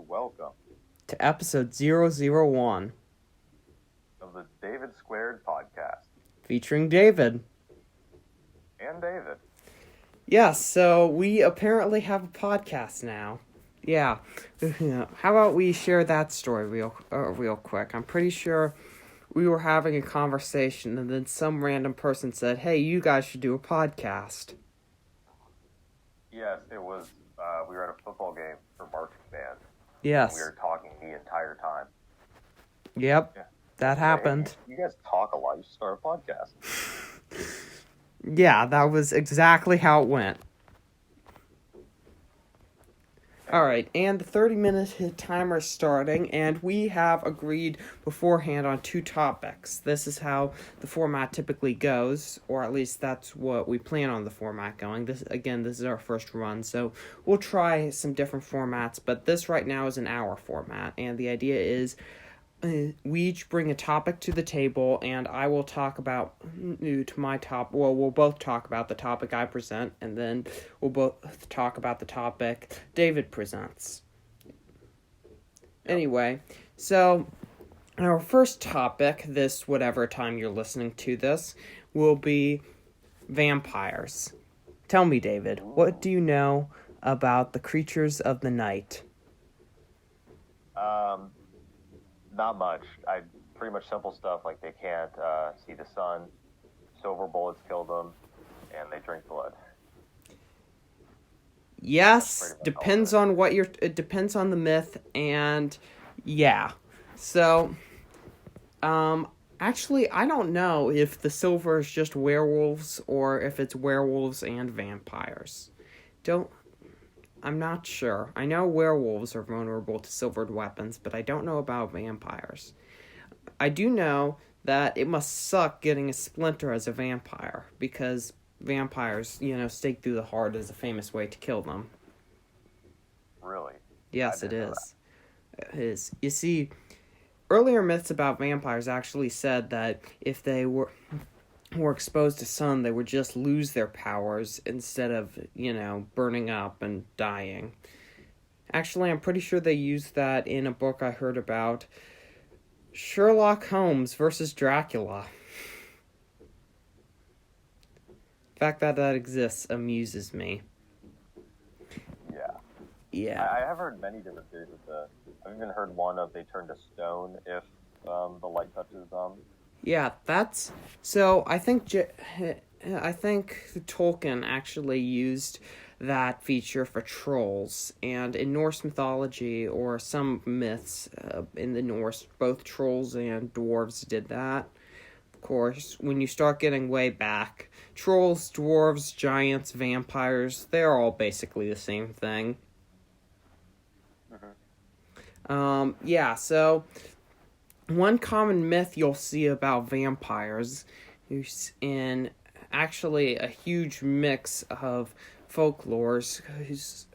welcome to episode 001 of the David Squared podcast. Featuring David. And David. Yes, so we apparently have a podcast now. Yeah. How about we share that story real quick? I'm pretty sure we were having a conversation and then some random person said, "Hey, you guys should do a podcast." Yes, it was, we were at a football game for marching band. Yes. We were talking the entire time. Yep, Yeah. that happened. You guys talk a lot. You should start a podcast. Yeah, that was exactly how it went. Alright, and the 30-minute timer is starting, and we have agreed beforehand on 2 topics. This is how the format typically goes, or at least that's what we plan on the format going. This is our first run, so we'll try some different formats, but this right now is an hour format, and the idea is we each bring a topic to the table, and I will talk about we'll both talk about the topic I present, and then we'll both talk about the topic David presents. Anyway, so our first topic, this whatever time you're listening to this, will be vampires. Tell me, David, what do you know about the creatures of the night? Not much. Pretty much simple stuff like they can't see the sun, silver bullets kill them, and they drink blood. Yes, depends on it depends on the myth, and yeah. So, actually, I don't know if the silver is just werewolves or if it's werewolves and vampires. I'm not sure. I know werewolves are vulnerable to silvered weapons, but I don't know about vampires. I do know that it must suck getting a splinter as a vampire, because vampires, stake through the heart is a famous way to kill them. Really? Yes, it is. It is. You see, earlier myths about vampires actually said that if they were exposed to sun, they would just lose their powers instead of, burning up and dying. Actually, I'm pretty sure they used that in a book I heard about, Sherlock Holmes versus Dracula. The fact that exists amuses me. Yeah. I have heard many different theories with the. I've even heard one of they turn to stone if the light touches them. Yeah, that's so. I think Tolkien actually used that feature for trolls, and in Norse mythology or some myths in the Norse, both trolls and dwarves did that. Of course, when you start getting way back, trolls, dwarves, giants, vampires—they're all basically the same thing. Mm-hmm. So. One common myth you'll see about vampires is in actually a huge mix of folklores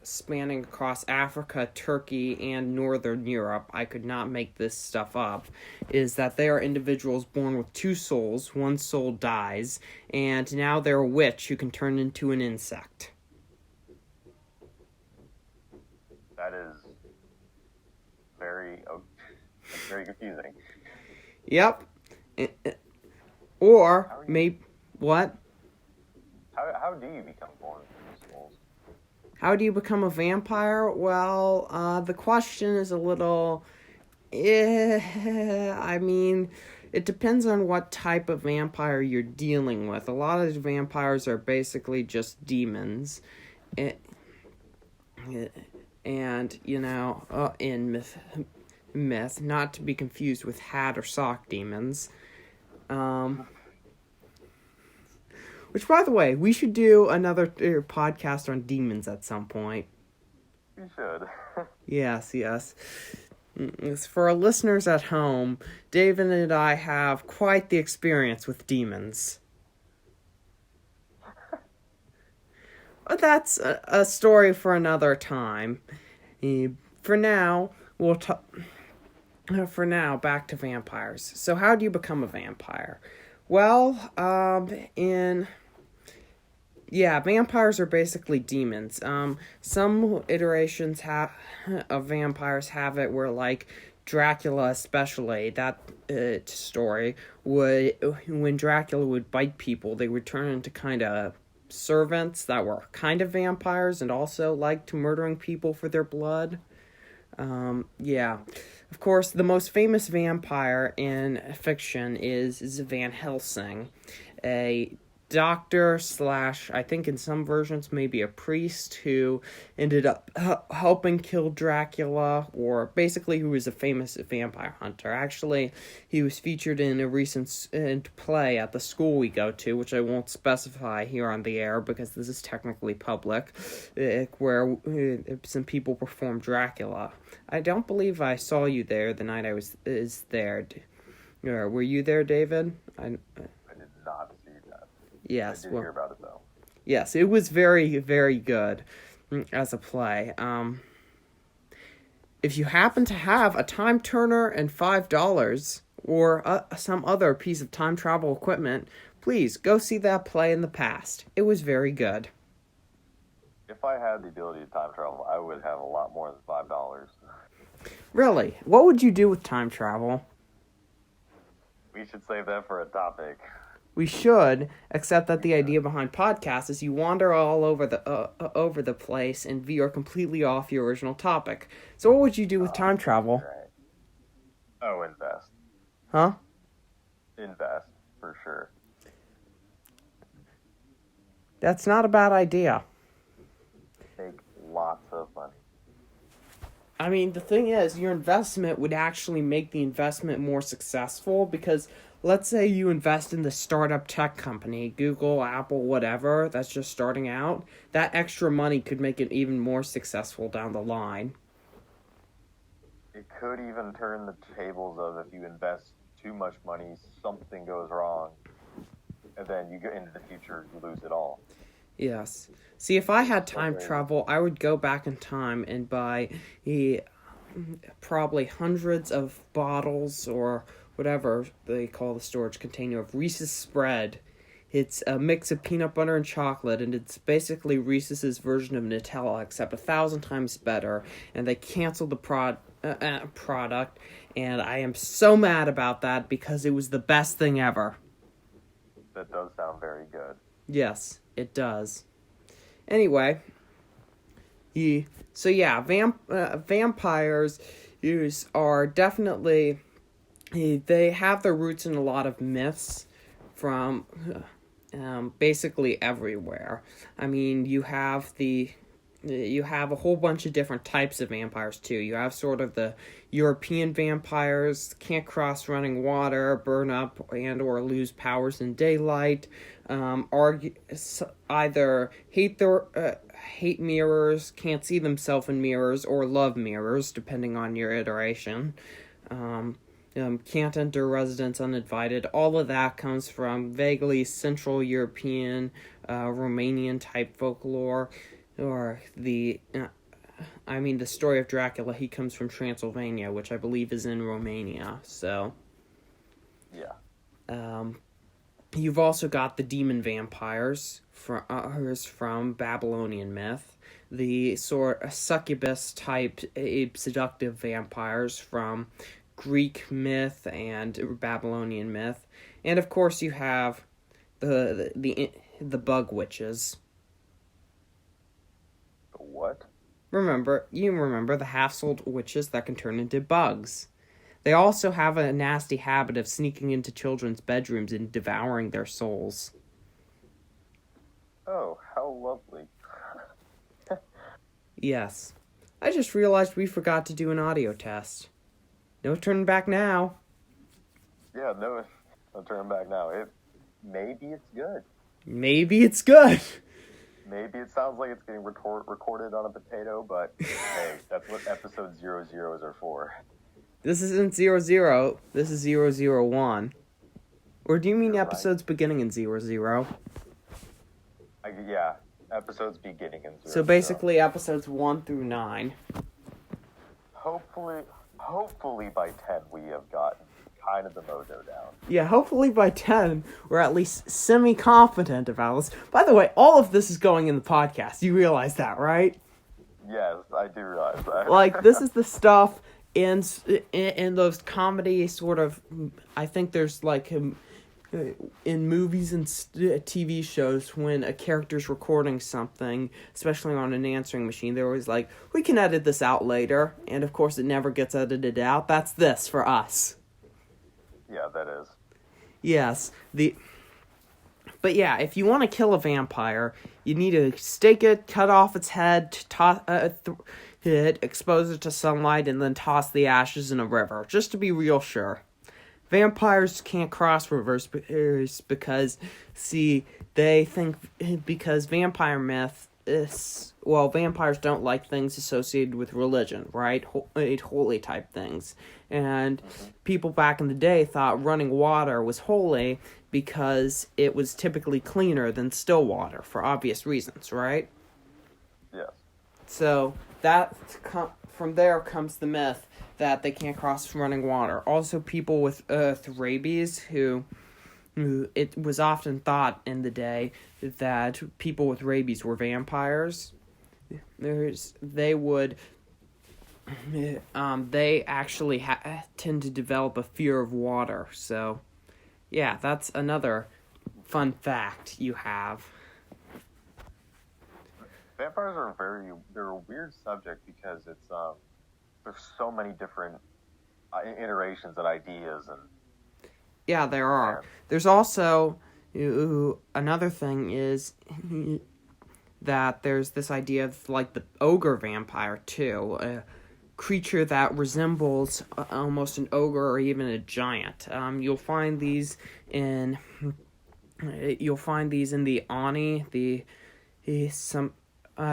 spanning across Africa, Turkey, and Northern Europe. I could not make this stuff up. Is that they are individuals born with 2 souls. One soul dies, and now they're a witch who can turn into an insect. That is very confusing. Yep. Or maybe what? How do you become born with 2 souls? How do you become a vampire? Well, the question is a little. I mean, it depends on what type of vampire you're dealing with. A lot of vampires are basically just demons, and in myth, not to be confused with hat or sock demons. Which, by the way, we should do another podcast on demons at some point. You should. Yes. For our listeners at home, David and I have quite the experience with demons. But that's a story for another time. For now, back to vampires. So how do you become a vampire? Well, Yeah, vampires are basically demons. Some iterations of vampires have it where, like, Dracula especially, that story, when Dracula would bite people, they would turn into kind of servants that were kind of vampires and also liked murdering people for their blood. Yeah. Of course, the most famous vampire in fiction is Van Helsing, a doctor slash, I think in some versions, maybe a priest who ended up helping kill Dracula, or basically who was a famous vampire hunter. Actually, he was featured in a recent play at the school we go to, which I won't specify here on the air because this is technically public, where some people performed Dracula. I don't believe I saw you there the night I was there. Were you there, David? I did not see that. Yes. I did hear about it, though. Yes, it was very, very good as a play. If you happen to have a time turner and $5 or some other piece of time travel equipment, please go see that play in the past. It was very good. If I had the ability to time travel, I would have a lot more than $5. Really? What would you do with time travel? We should save that for a topic. We should, except that the idea behind podcasts is you wander all over the place and veer completely off your original topic. So what would you do with time travel? Right. Oh, invest. Huh? Invest, for sure. That's not a bad idea. Make lots of money. I mean, the thing is, your investment would actually make the investment more successful because let's say you invest in the startup tech company, Google, Apple, whatever, that's just starting out. That extra money could make it even more successful down the line. It could even turn the tables of if you invest too much money, something goes wrong, and then you go into the future, you lose it all. Yes. See, if I had time travel, I would go back in time and buy probably hundreds of bottles or whatever they call the storage container of Reese's Spread. It's a mix of peanut butter and chocolate, and it's basically Reese's version of Nutella, except 1,000 times better. And they canceled the product, and I am so mad about that because it was the best thing ever. That does sound very good. Yes, it does. Anyway, vampires are definitely, they have their roots in a lot of myths from basically everywhere. I mean, you have a whole bunch of different types of vampires too. You have sort of the European vampires, can't cross running water, burn up and or lose powers in daylight, either hate mirrors, can't see themselves in mirrors, or love mirrors, depending on your iteration. Can't enter residence uninvited. All of that comes from vaguely Central European, Romanian type folklore, or the story of Dracula. He comes from Transylvania, which I believe is in Romania. So, yeah. You've also got the demon vampires from Babylonian myth, the sort of succubus type seductive vampires from Greek myth and Babylonian myth, and of course you have the bug witches. What? You remember the half-souled witches that can turn into bugs. They also have a nasty habit of sneaking into children's bedrooms and devouring their souls. Oh, how lovely. Yes. I just realized we forgot to do an audio test. No turning back now. Yeah, no turning back now. Maybe it's good. Maybe it's good. Maybe it sounds like it's getting recorded on a potato, but hey, that's what episode 00s are for. This isn't 00. This is 001. Or do you mean You're episodes right. beginning in 00? Yeah, episodes beginning in 00. So basically episodes 1 through 9. Hopefully by 10 we have gotten kind of the mojo down. Yeah, hopefully by 10, we're at least semi-confident about this. By the way, all of this is going in the podcast. You realize that, right? Yes, I do realize that. Like, this is the stuff in those comedy sort of... I think there's, like, in movies and TV shows, when a character's recording something, especially on an answering machine, they're always like, we can edit this out later. And, of course, it never gets edited out. That's this for us. Yeah, that is. Yes, but yeah, if you want to kill a vampire, you need to stake it, cut off its head, expose it to sunlight, and then toss the ashes in a river, just to be real sure. Vampires can't cross rivers because, they think, because vampire myth is, well, vampires don't like things associated with religion, right? Holy type things. And people back in the day thought running water was holy because it was typically cleaner than still water for obvious reasons, right? Yes. So from there comes the myth that they can't cross running water. Also, people with rabies who it was often thought in the day that people with rabies were vampires. They actually tend to develop a fear of water. So, yeah, that's another fun fact you have. Vampires are they're a weird subject because it's there's so many different iterations and ideas and. Yeah, there are. There's also another thing is that there's this idea of like the ogre vampire too, a creature that resembles almost an ogre or even a giant. You'll find these in the Oni,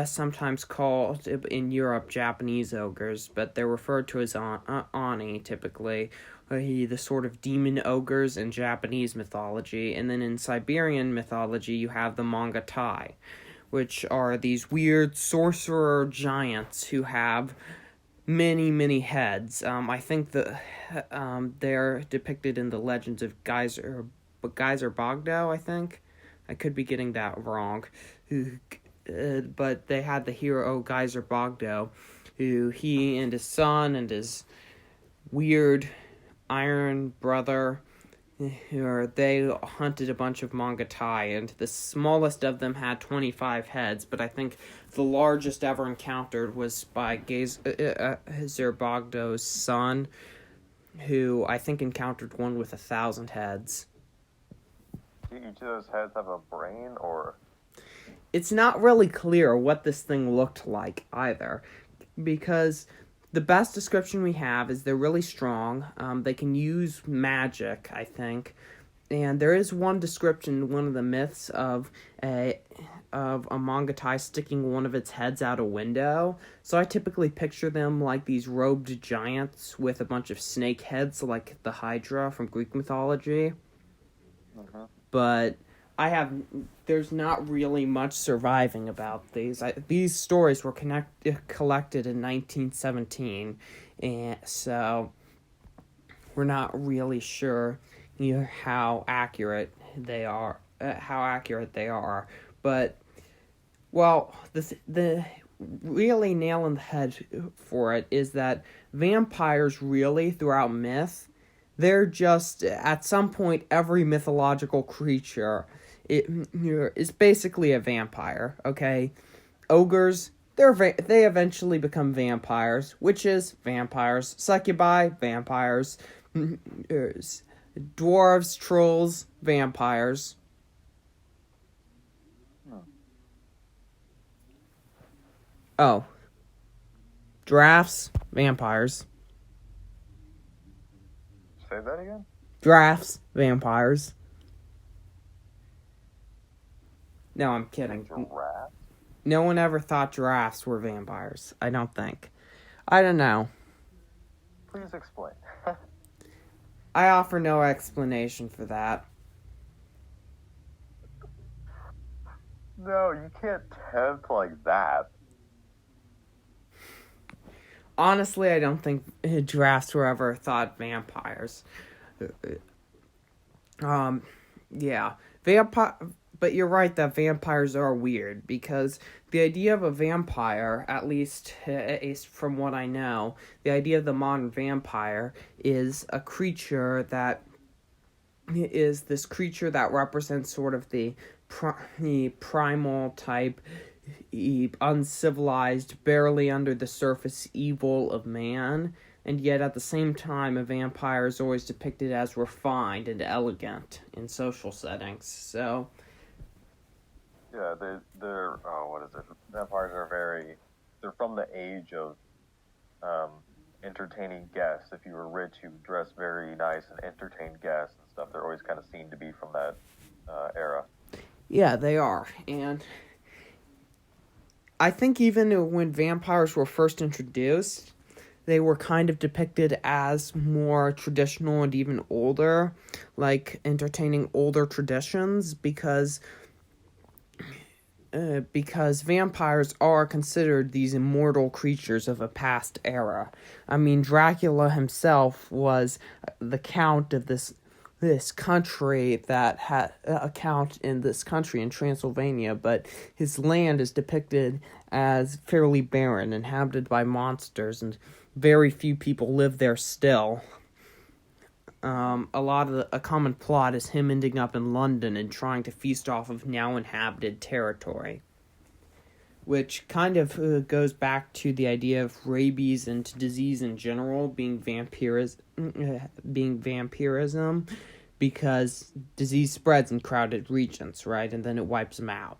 sometimes called in Europe Japanese ogres, but they're referred to as Oni typically. The sort of demon ogres in Japanese mythology, and then in Siberian mythology you have the Mongotai, which are these weird sorcerer giants who have many, many heads. I think they're depicted in the legends of Geyser Bogdo, I think. I could be getting that wrong. But they had the hero Geyser Bogdo, who he and his son and his weird iron brother, they hunted a bunch of Mongotai, and the smallest of them had 25 heads, but I think the largest ever encountered was by Geyser Bogdo's son, who I think encountered one with 1,000 heads. Do each of those heads have a brain, or? It's not really clear what this thing looked like either, because the best description we have is they're really strong. They can use magic, I think. And there is one description, one of the myths of a Mongotai sticking one of its heads out a window. So I typically picture them like these robed giants with a bunch of snake heads, like the Hydra from Greek mythology. Mm-hmm. But there's not really much surviving about these. These stories were collected in 1917, and so we're not really sure how accurate they are. But well, the really nail in the head for it is that vampires really throughout myth, they're just at some point every mythological creature is basically a vampire, okay? Ogres, they eventually become vampires. Witches, vampires. Succubi, vampires. Dwarves, trolls, vampires. Oh. Drafts, vampires. Say that again? Drafts, vampires. No, I'm kidding. Giraffe? No one ever thought giraffes were vampires. I don't think. I don't know. Please explain. I offer no explanation for that. No, you can't tempt like that. Honestly, I don't think giraffes were ever thought vampires. Yeah, but you're right that vampires are weird, because the idea of a vampire, at least from what I know, the idea of the modern vampire is a creature that is this creature that represents sort of the primal type, uncivilized, barely under the surface evil of man, and yet at the same time a vampire is always depicted as refined and elegant in social settings. So yeah, they're what is it? Vampires are they're from the age of entertaining guests. If you were rich, you would dress very nice and entertain guests and stuff. They're always kind of seen to be from that era. yeah, they are. And I think even when vampires were first introduced, they were kind of depicted as more traditional and even older, like entertaining older traditions, because vampires are considered these immortal creatures of a past era. I mean, Dracula himself was the count of this country that had a count in this country in Transylvania, but his land is depicted as fairly barren, inhabited by monsters, and very few people live there still. A common plot is him ending up in London and trying to feast off of now inhabited territory, which kind of goes back to the idea of rabies and disease in general being vampirism, because disease spreads in crowded regions, right? And then it wipes them out.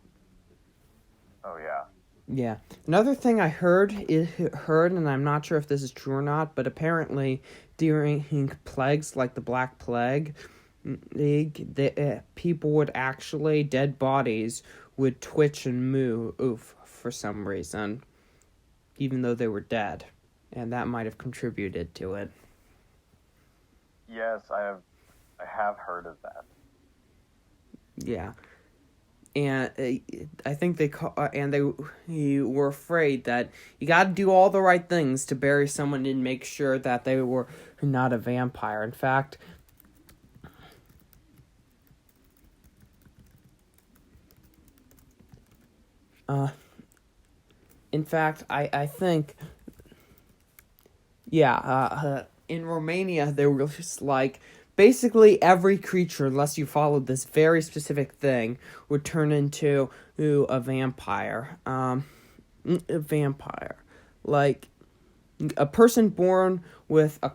Oh yeah. Yeah. Another thing I heard, and I'm not sure if this is true or not, but apparently during plagues like the Black Plague, people would actually, dead bodies would twitch and move for some reason, even though they were dead, and that might have contributed to it. Yes, I have heard of that. Yeah. And I think they were afraid that you got to do all the right things to bury someone and make sure that they were not a vampire. In fact, I think, in Romania they were just like, basically every creature, unless you followed this very specific thing, would turn into a vampire. Like a person born with a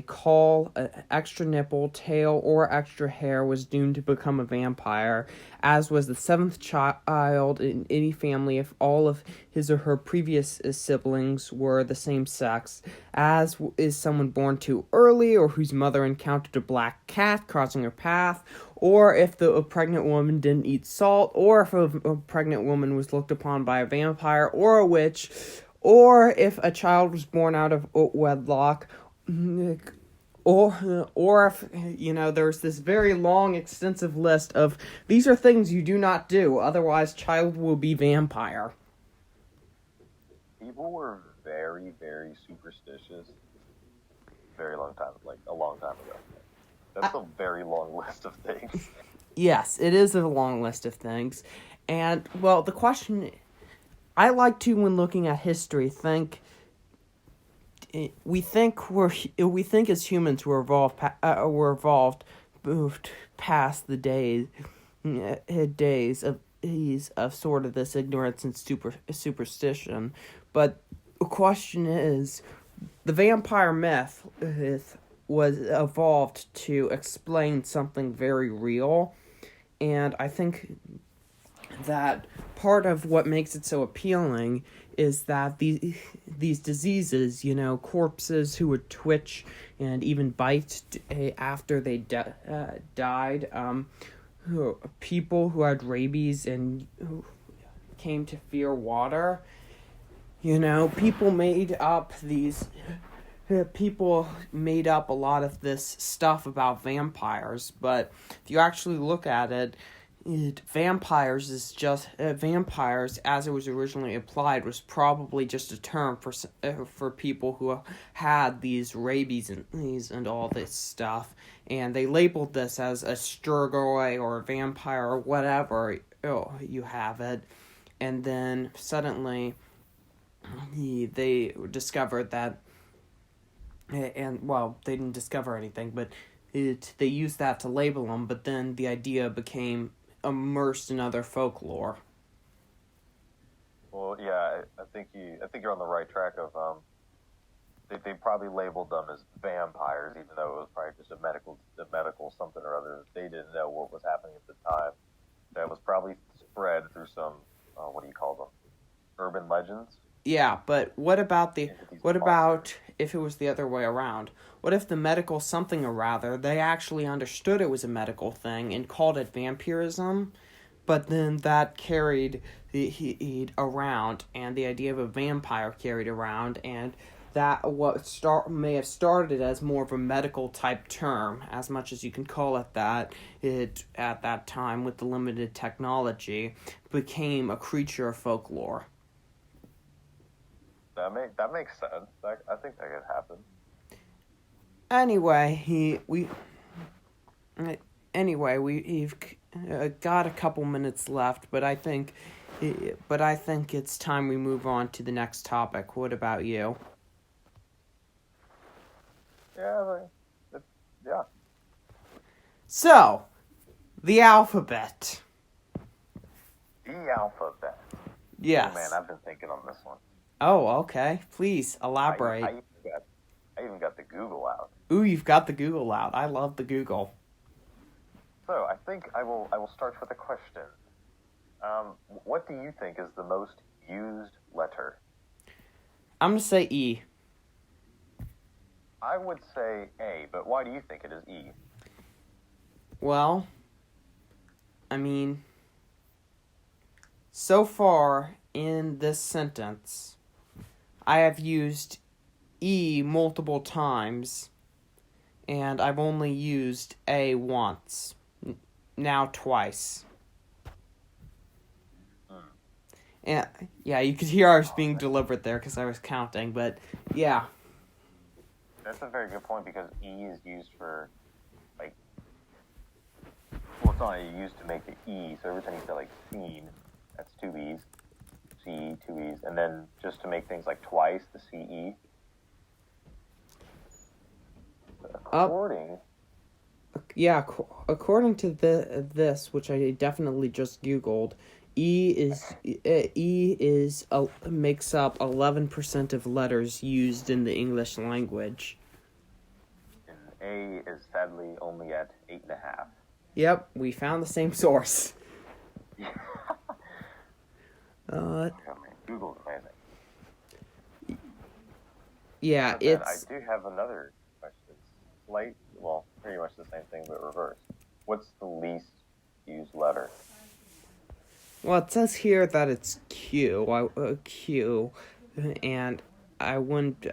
caul, extra nipple, tail, or extra hair was doomed to become a vampire, as was the seventh child in any family if all of his or her previous siblings were the same sex, as is someone born too early or whose mother encountered a black cat crossing her path, or if a pregnant woman didn't eat salt, or if a pregnant woman was looked upon by a vampire or a witch, or if a child was born out of wedlock, or if, there's this very long, extensive list of, these are things you do not do, otherwise child will be vampire. People were very, very superstitious a long time ago. That's a very long list of things. Yes, it is a long list of things. And, well, the question I like to, when looking at history, we think as humans we're moved past the days of sort of this ignorance and superstition. But the question is, the vampire myth was evolved to explain something very real, and I think that part of what makes it so appealing is that these diseases, corpses who would twitch and even bite after they died, people who had rabies and who came to fear water, people made up a lot of this stuff about vampires, but if you actually look at it, vampires is just vampires as it was originally applied was probably just a term for people who had these rabies and all this stuff, and they labeled this as a strigoi or a vampire or whatever you have it, and then suddenly they discovered that, and well, they didn't discover anything, but they used that to label them, but then the idea became immersed in other folklore. Well, yeah, I think you're on the right track of they probably labeled them as vampires, even though it was probably just a medical something or other. They didn't know what was happening at the time. That was probably spread through some what do you call them? Urban legends. Yeah, but what about if it was the other way around? What if the medical something or rather, they actually understood it was a medical thing and called it vampirism, but then that carried around, and the idea of a vampire carried around, and that may have started as more of a medical type term, as much as you can call it that, it at that time with the limited technology became a creature of folklore. That makes sense. I think that could happen. Anyway, we've got a couple minutes left, but I think it's time we move on to the next topic. What about you? Yeah. So, the alphabet. The alphabet. Yes. Oh, man, I've been thinking on this one. Oh, okay. Please elaborate. I even got the Google out. Ooh, you've got the Google out. I love the Google. So I think I will start with a question. What do you think is the most used letter? I'm gonna say E. I would say A, but why do you think it is E? Well, I mean, so far in this sentence, I have used E multiple times, and I've only used A once. Now twice. And yeah, you could hear I was being deliberate there because I was counting, but yeah. That's a very good point because E is used for, like, well, it's not used to make the E, so every time you say, like, scene, that's two E's, C, two E's, and then just to make things like twice, the CE. According to this, which I definitely just Googled, makes up 11% of letters used in the English language. And A is sadly only at 8.5. Yep, we found the same source. Google's amazing. Yeah, I do have another question. Pretty much the same thing, but reverse. What's the least used letter? Well, it says here that it's Q, and I wouldn't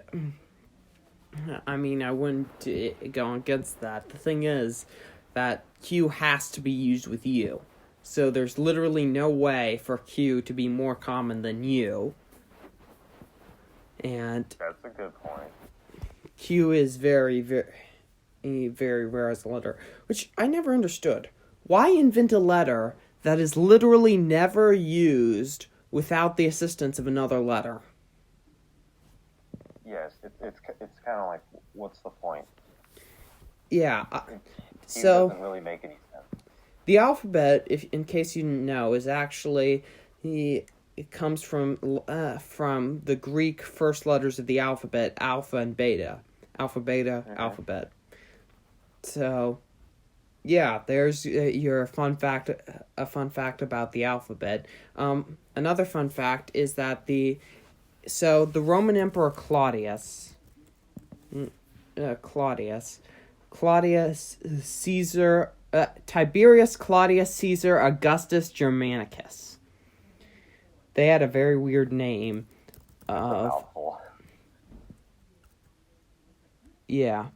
go against that. The thing is that Q has to be used with U. So there's literally no way for Q to be more common than U. And that's a good point. Q is very, very, very rare as a letter, which I never understood. Why invent a letter that is literally never used without the assistance of another letter? Yes, it's kind of like, what's the point? Yeah. It doesn't really make any sense. The alphabet, in case you didn't know, is actually it comes from the Greek first letters of the alphabet, alpha and beta, alpha, beta, alphabet. So, yeah, there's your fun fact. A fun fact about the alphabet. Another fun fact is that the Roman Emperor Claudius Caesar, Tiberius Claudius Caesar Augustus Germanicus. They had a very weird name. Yeah.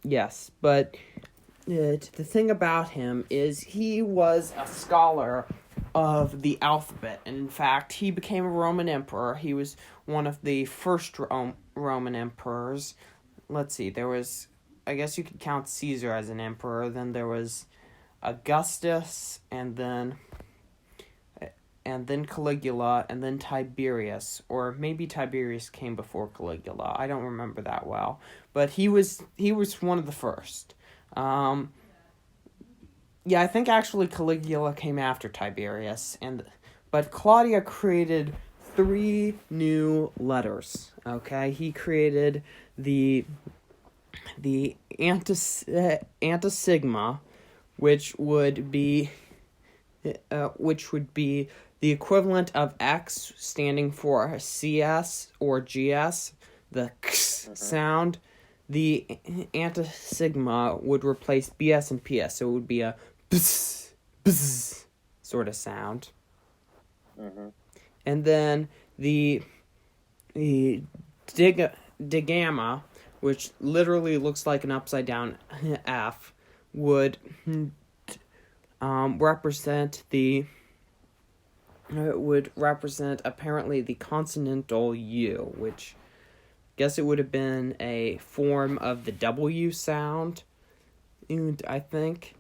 Yes, but the thing about him is he was a scholar of the alphabet, and in fact, he became a Roman emperor. He was one of the first Roman emperors. Let's see, there was, I guess you could count Caesar as an emperor, then there was Augustus, and then Caligula, and then Tiberius, or maybe Tiberius came before Caligula. I don't remember that well, but he was one of the first. Yeah, I think actually Caligula came after Tiberius, but Claudia created 3 new letters. Okay, he created the antisigma, which would be the equivalent of X, standing for CS or GS, the X sound. The antisigma would replace BS and PS, so it would be a bzz, bzz sort of sound. Mm-hmm. And then the digamma, which literally looks like an upside down F, would represent apparently the consonantal U, which guess it would have been a form of the W sound. And I think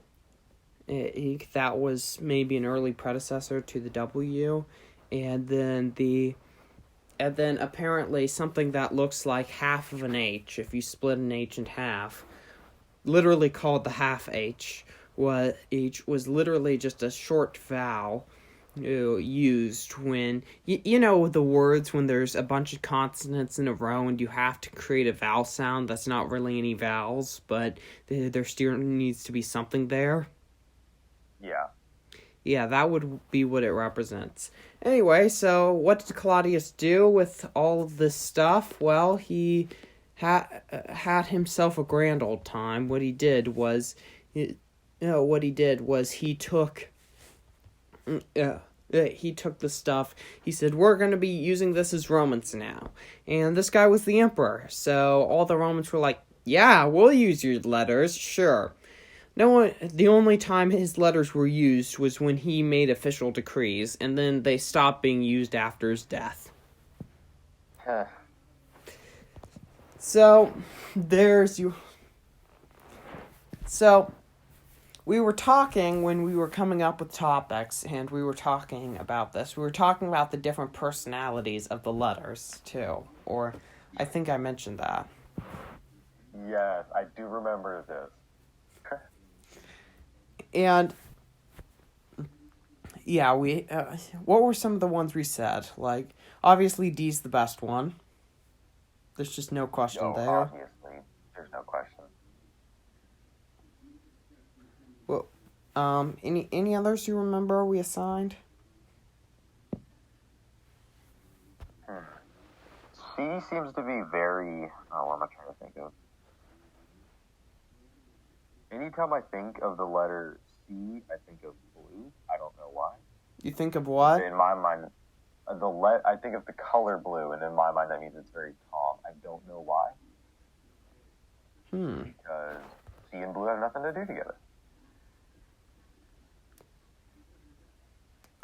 that was maybe an early predecessor to the W, and then apparently something that looks like half of an H, if you split an H in half, literally called the half H, was literally just a short vowel used when you know the words when there's a bunch of consonants in a row and you have to create a vowel sound that's not really any vowels, but there still needs to be something there. Yeah, that would be what it represents. Anyway, so what did Claudius do with all of this stuff? Well, he had himself a grand old time. What he did was he took the stuff. He said, we're going to be using this as Romans now. And this guy was the emperor. So all the Romans were like, yeah, we'll use your letters, sure. The only time his letters were used was when he made official decrees, and then they stopped being used after his death. Huh. So, So, we were talking when we were coming up with topics, and we were talking about this. We were talking about the different personalities of the letters, too. Or, I think I mentioned that. Yes, I do remember this. And, yeah, what were some of the ones we said? Like, obviously, D's the best one. There's just no question there. Obviously. There's no question. Well, any others you remember we assigned? C seems to be very... Oh, what am I trying to think of? Anytime I think of the letter C, I think of blue. I don't know why. You think of what? In my mind, I think of the color blue, and in my mind that means it's very calm. I don't know why. Because C and blue have nothing to do together.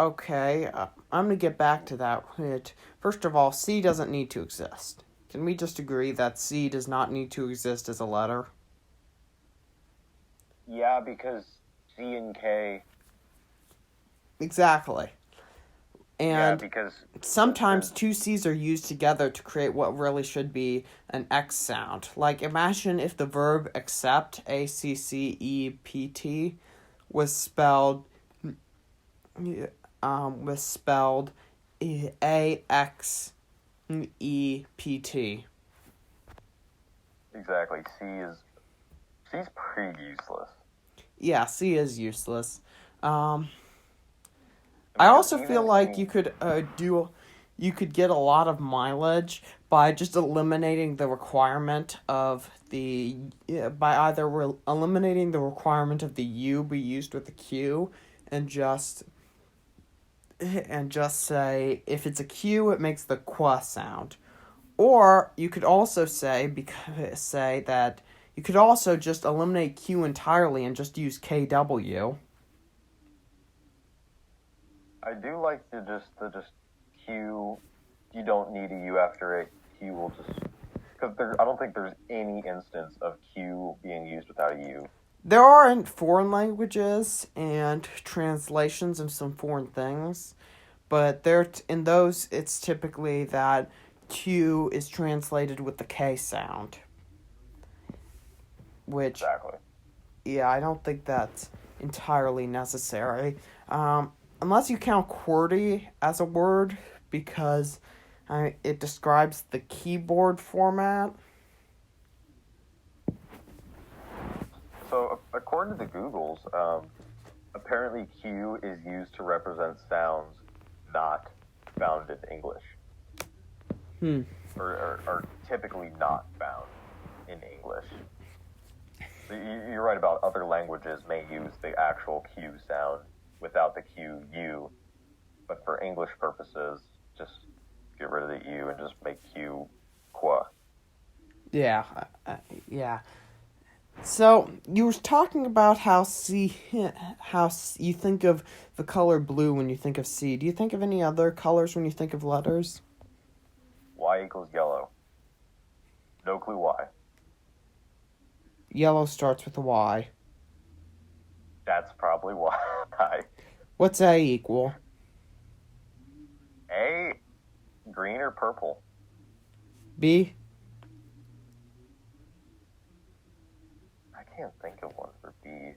Okay, I'm going to get back to that. First of all, C doesn't need to exist. Can we just agree that C does not need to exist as a letter? Yeah, because C and K... Exactly. And because sometimes 2 C's are used together to create what really should be an X sound. Like, imagine if the verb accept, A-C-C-E-P-T, was spelled A-X-E-P-T. Exactly. C's pretty useless. Yeah, C is useless. I also feel like you could get a lot of mileage by just eliminating the requirement of eliminating the requirement of the U be used with the Q, and just say if it's a Q, it makes the qua sound. Or you could also say that You could also just eliminate Q entirely and just use KW. I do like to just Q. You don't need a U after it. Q will just because I don't think there's any instance of Q being used without a U. There are in foreign languages and translations of some foreign things, but in those it's typically that Q is translated with the K sound. Which, exactly. Yeah, I don't think that's entirely necessary. Unless you count QWERTY as a word, because it describes the keyboard format. So, according to the Googles, apparently Q is used to represent sounds not found in English. Or typically not found in English. So you're right about other languages may use the actual Q sound without the Q U, but for English purposes, just get rid of the U and just make Q qua. Yeah, yeah. So you were talking about how you think of the color blue when you think of C. Do you think of any other colors when you think of letters? Y equals yellow. No clue why. Yellow starts with a Y. That's probably why. What's A equal? A, green or purple? B? I can't think of one for B.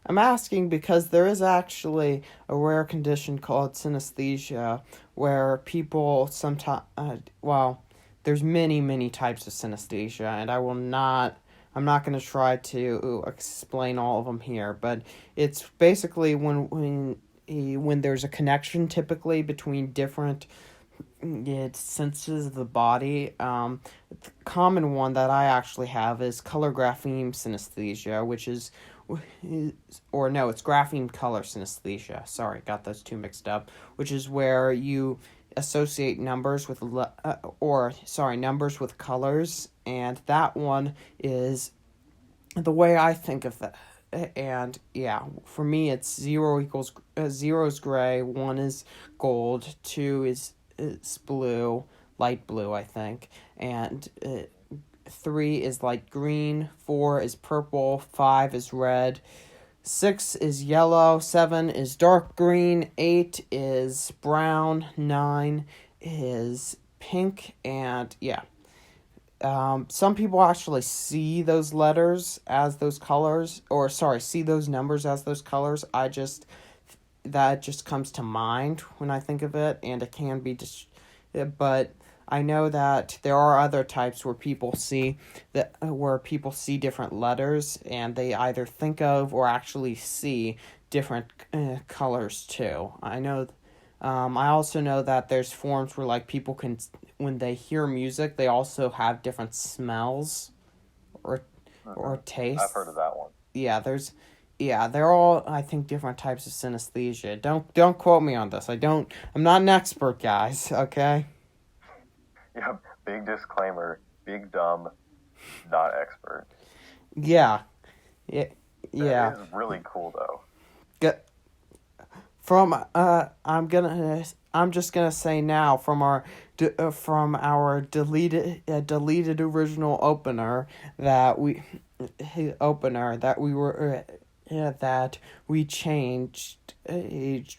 I'm asking because there is actually a rare condition called synesthesia where people sometimes, there's many types of synesthesia, and I'm not going to try to explain all of them here, but it's basically when there's a connection typically between different senses of the body. The common one that I actually have is color grapheme synesthesia, it's grapheme color synesthesia. Sorry, got those two mixed up. Which is where you associate numbers with numbers with colors, and that one is the way I think of that. And yeah, for me it's 0 is gray, 1 is gold, 2 is blue, light blue I think, and 3 is light green, 4 is purple, 5 is red, 6 is yellow, 7 is dark green, 8 is brown, 9 is pink, and yeah. Some people actually see those letters as those colors, see those numbers as those colors. That just comes to mind when I think of it, and it can be but I know that there are other types where people see different letters, and they either think of or actually see different colors too. I know. I also know that there's forms where like people can, when they hear music, they also have different smells or tastes. I've heard of that one. Yeah, they're all, I think, different types of synesthesia. Don't quote me on this. I'm not an expert, guys. Okay. Yeah, big disclaimer. Big dumb, not expert. Yeah. That is really cool though. I'm just gonna say now from our deleted original opener that we changed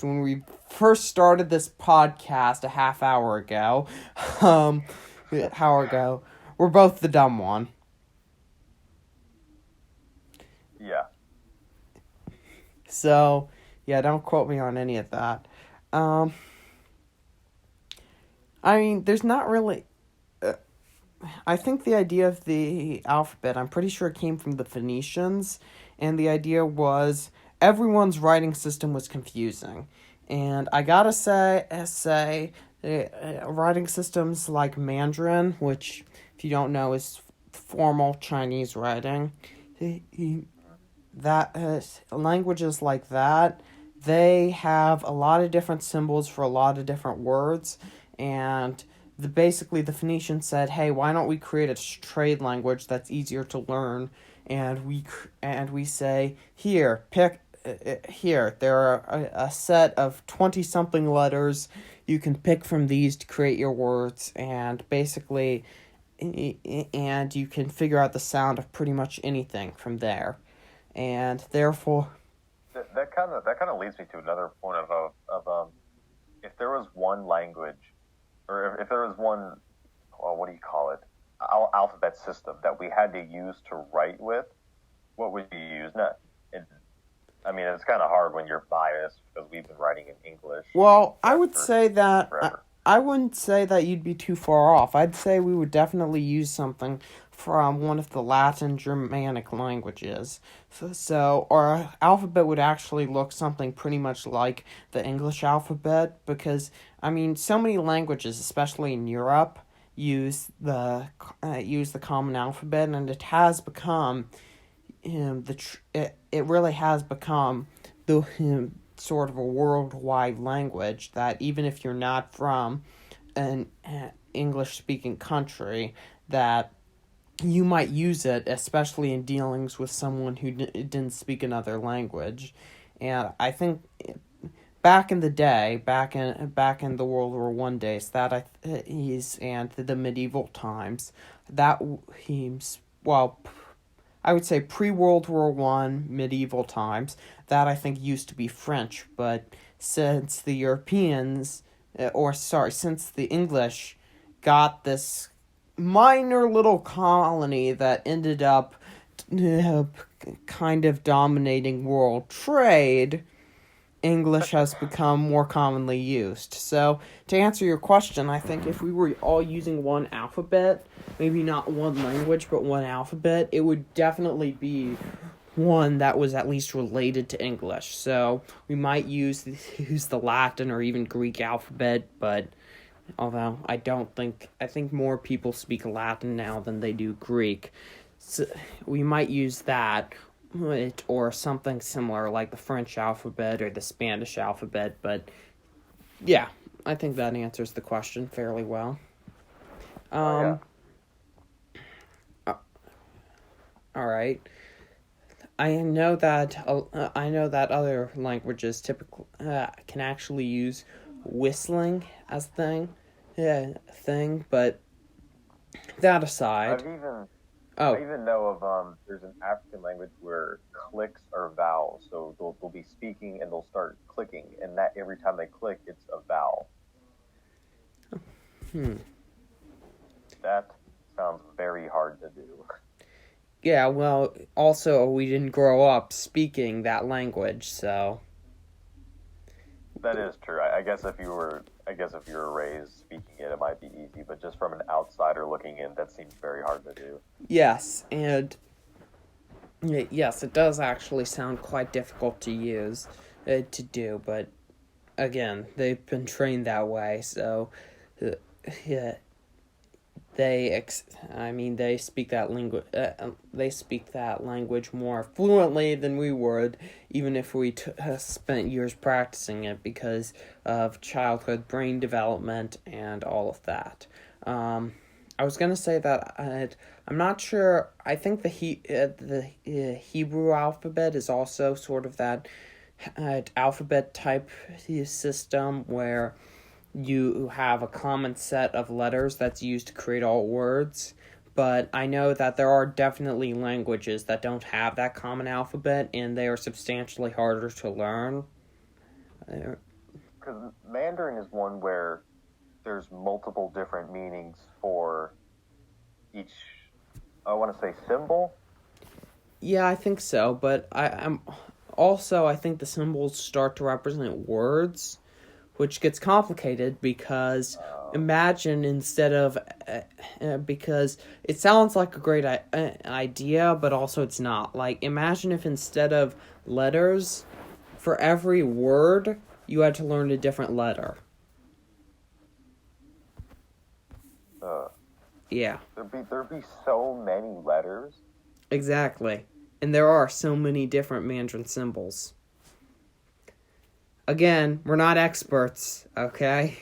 when we first started this podcast a half hour ago. We're both the dumb one. Yeah. So, yeah, don't quote me on any of that. I mean, there's not really... I think the idea of the alphabet, I'm pretty sure it came from the Phoenicians, and the idea was everyone's writing system was confusing. And I gotta say writing systems like Mandarin, which, if you don't know, is formal Chinese writing, languages like that, they have a lot of different symbols for a lot of different words, and basically the Phoenicians said, "Hey, why don't we create a trade language that's easier to learn?" And we say, "Here, pick here. There are a set of 20 something letters. You can pick from these to create your words, and basically, and you can figure out the sound of pretty much anything from there, and therefore." That kind of leads me to another point of if there was one language, or if there was one, well, what do you call it, alphabet system that we had to use to write with, what would you use? I mean, it's kind of hard when you're biased because we've been writing in English. Well, I would say that forever. I wouldn't say that you'd be too far off. I'd say we would definitely use something from one of the Latin Germanic languages. So our alphabet would actually look something pretty much like the English alphabet because, I mean, so many languages, especially in Europe, use the common alphabet, and it has become it really has become the sort of a worldwide language that even if you're not from an English-speaking country, that you might use it, especially in dealings with someone who didn't speak another language. And I think back in the day, back in the World War I days, and the medieval times, that he's I would say pre-World War I, medieval times, that I think used to be French, but since the since the English got this minor little colony that ended up kind of dominating world trade, English has become more commonly used. So, to answer your question, I think if we were all using one alphabet, maybe not one language, but one alphabet, it would definitely be one that was at least related to English. So, we might use the Latin or even Greek alphabet, but although I think more people speak Latin now than they do Greek. So we might use that, or something similar like the French alphabet or the Spanish alphabet, but yeah, I think that answers the question fairly well. Yeah. All right. I know that other languages typically can actually use whistling as thing, but that aside, I even know of there's an African language where clicks are vowels, so they'll be speaking and they'll start clicking, and that every time they click, it's a vowel. That sounds very hard to do. Yeah, well, also we didn't grow up speaking that language, so That is true. I guess if you were raised speaking it, it might be easy, but just from an outsider looking in, that seems very hard to do. yes, and yes, it does actually sound quite difficult to use, to do, but again, they've been trained that way, so yeah, they speak that language more fluently than we would, even if we spent years practicing it because of childhood brain development and all of that. I was gonna say that I'm not sure. I think the Hebrew alphabet is also sort of that alphabet type system where you have a common set of letters that's used to create all words, but I know that there are definitely languages that don't have that common alphabet, and they are substantially harder to learn. Because Mandarin is one where there's multiple different meanings for each, I want to say, symbol. Yeah, I think so, but I think the symbols start to represent words, which gets complicated because imagine because it sounds like a great idea, but also it's not. Like, imagine if instead of letters, for every word, you had to learn a different letter. Yeah. There'd be so many letters. Exactly. And there are so many different Mandarin symbols. Again, we're not experts, okay?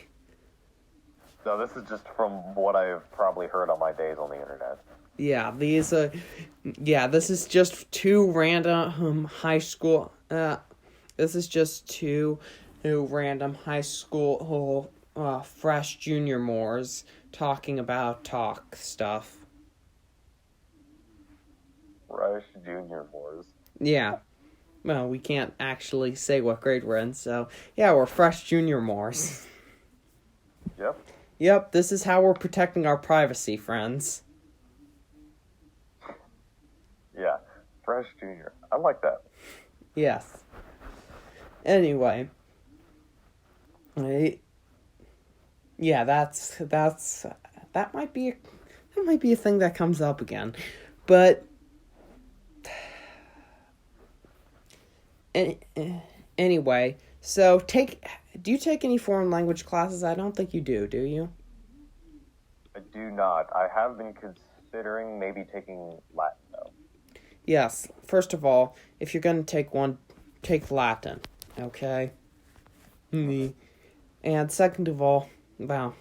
No, this is just from what I've probably heard on my days on the internet. Yeah, this is just two random high school. This is just two random high school fresh junior mores talking about talk stuff. Fresh junior mores. Yeah. Well, we can't actually say what grade we're in, so yeah, we're fresh junior mores. Yep. Yep, this is how we're protecting our privacy, friends. Yeah, fresh junior. I like that. Yes. Anyway. Yeah, that might be a thing that comes up again. But anyway, so do you take any foreign language classes? I don't think you do you? I do not. I have been considering maybe taking Latin, though. Yes. First of all, if you're going to take one, take Latin, okay? And second of all, well,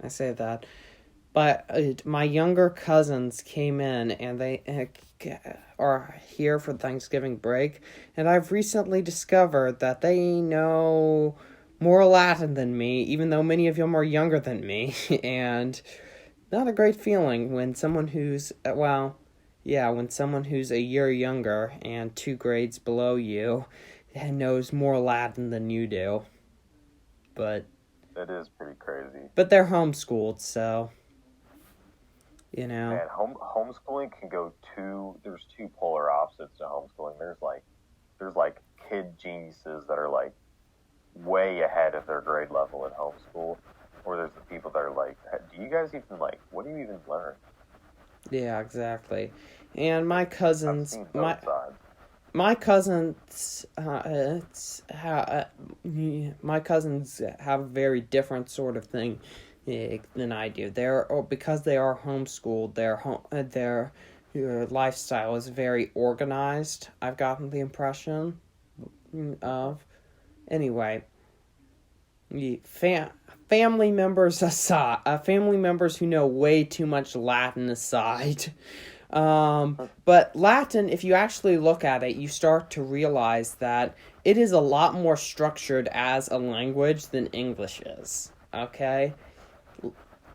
I say that, but my younger cousins came in and they are here for Thanksgiving break, and I've recently discovered that they know more Latin than me, even though many of them are younger than me, and not a great feeling when someone who's, when someone who's a year younger and 2 grades below you knows more Latin than you do. But it is pretty crazy. But they're homeschooled, so Man, homeschooling can go there's two polar opposites to homeschooling. There's like kid geniuses that are like way ahead of their grade level in homeschool, or there's the people that are like, do you guys even what do you even learn? Yeah, exactly. And my cousins, I've seen both sides. My cousins have a very different sort of thing than I do. Because they are homeschooled. Their lifestyle is very organized. I've gotten the impression of. Anyway, family members aside, family members who know way too much Latin aside. But Latin, if you actually look at it, you start to realize that it is a lot more structured as a language than English is, okay?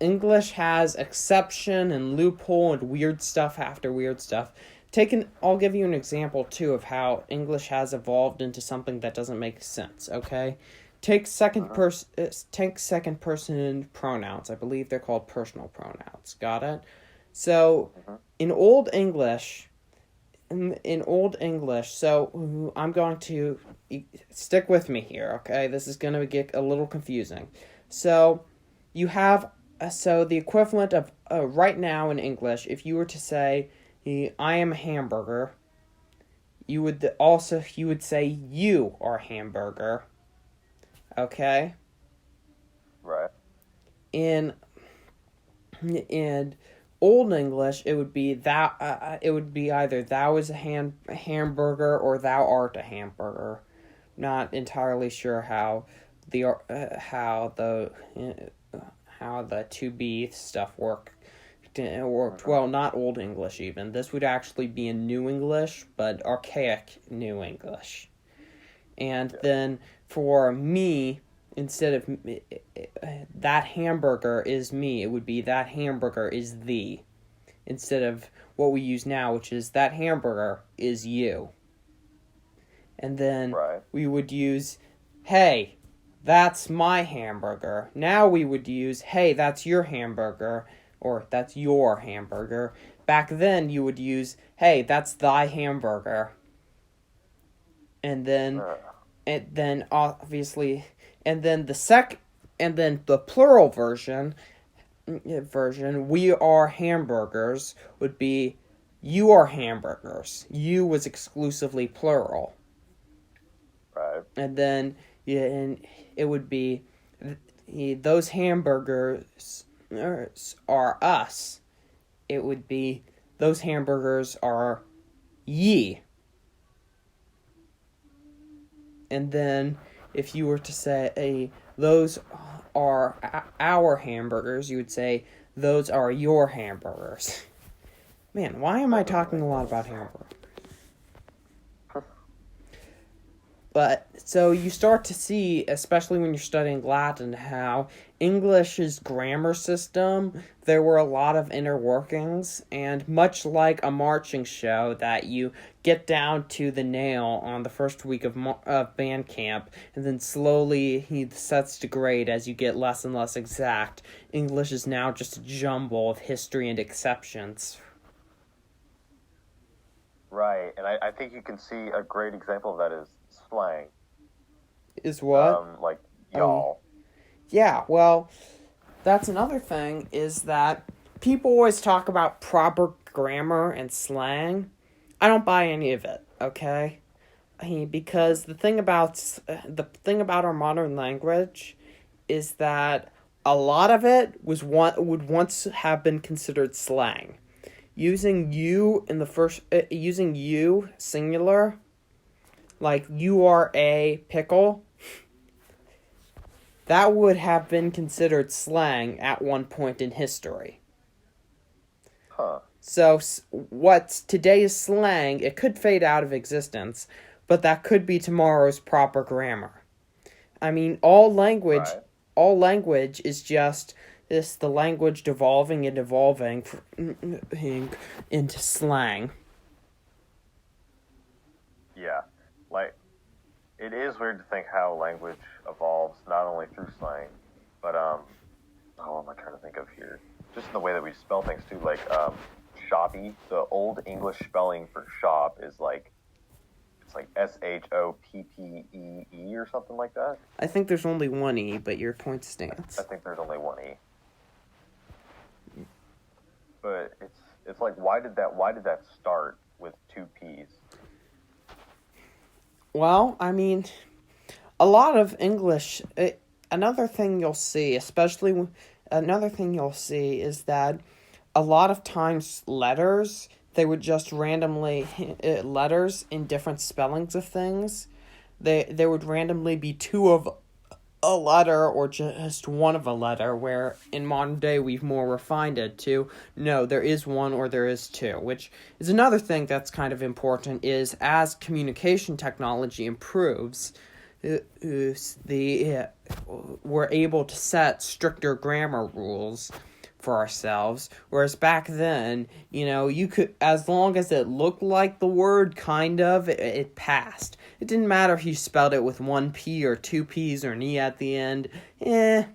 English has exception and loophole and weird stuff after weird stuff. I'll give you an example, too, of how English has evolved into something that doesn't make sense, okay? Take second person pronouns. I believe they're called personal pronouns. Got it? So, in Old English, so I'm going to stick with me here, okay? This is going to get a little confusing. So, you have, the equivalent of, right now in English, if you were to say, I am a hamburger, you would say, you are a hamburger, okay? Right. In Old English, it would be it would be either thou is a hamburger or thou art a hamburger. Not entirely sure how the to be stuff worked. Well, not Old English even. This would actually be in New English, but archaic New English. And then for me, instead of that hamburger is me, it would be that hamburger is thee. Instead of what we use now, which is that hamburger is you. And then we would use, hey, that's my hamburger. Now we would use, hey, that's your hamburger, or that's your hamburger. Back then you would use, hey, that's thy hamburger. And then obviously, and then the plural version, we are hamburgers, would be, you are hamburgers. You was exclusively plural. Right. And then, and it would be, those hamburgers are us. It would be, those hamburgers are ye. And then, if you were to say those are our hamburgers, you would say those are your hamburgers. Man, why am I talking a lot about hamburgers? But, so you start to see, especially when you're studying Latin, how English's grammar system, there were a lot of inner workings, and much like a marching show that you get down to the nail on the first week of band camp, and then slowly he sets to grade as you get less and less exact, English is now just a jumble of history and exceptions. Right, and I think you can see a great example of that is slang. Is what? Like, y'all. Yeah, well, that's another thing, is that people always talk about proper grammar and slang. I don't buy any of it, okay? Because the thing about our modern language is that a lot of it would once have been considered slang. Using you using you singular, like you are a pickle, that would have been considered slang at one point in history. Huh. So what's today's slang, it could fade out of existence, but that could be tomorrow's proper grammar. I mean, all language is just the language devolving and evolving into slang. Yeah, like, it is weird to think how language evolves not only through slang, but, what am I trying to think of here? Just in the way that we spell things, too, like, shoppy, the old English spelling for shop is like, it's like SHOPPEE or something like that. I think there's only one E, but your point stands. I think there's only one E. But it's like, why did that start with two P's? Well, I mean, a lot of English, another thing you'll see is that a lot of times letters, they would just randomly, letters in different spellings of things, there would randomly be two of a letter or just one of a letter, where in modern day we've more refined it to, no, there is one or there is two, which is another thing that's kind of important, is as communication technology improves, we're able to set stricter grammar rules for ourselves, whereas back then, you could, as long as it looked like the word, kind of, it passed. It didn't matter if you spelled it with one P or two P's or an E at the end. And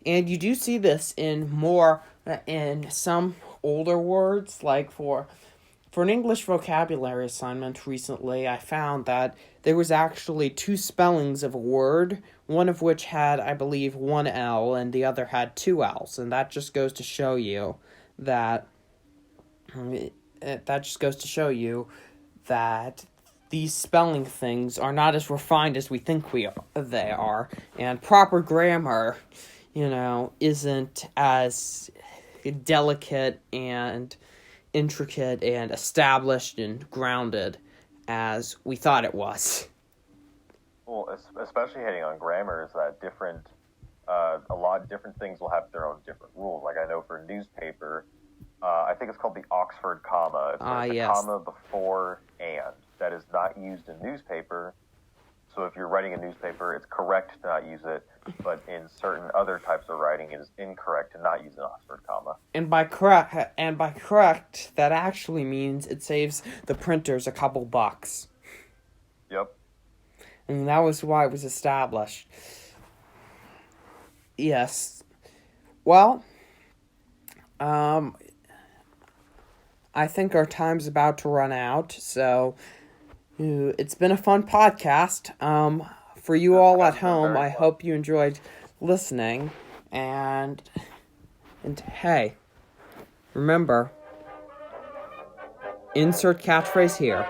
you do see this in some older words, like for an English vocabulary assignment recently, I found that there was actually two spellings of a word, one of which had, I believe, one L, and the other had two L's, and that just goes to show you that these spelling things are not as refined as we think they are, and proper grammar, isn't as delicate and intricate and established and grounded as we thought it was. Well, especially hitting on grammar is that a lot of different things will have their own different rules. Like, I know for newspaper, I think it's called the Oxford comma. It's yes. Comma before and. That is not used in newspaper. So if you're writing a newspaper, it's correct to not use it, but in certain other types of writing, it is incorrect to not use an Oxford comma. And by correct, that actually means it saves the printers a couple bucks. Yep. And that was why it was established. Yes. Well, I think our time's about to run out, so it's been a fun podcast. For you all at home, I hope you enjoyed listening, and hey, remember, insert catchphrase here.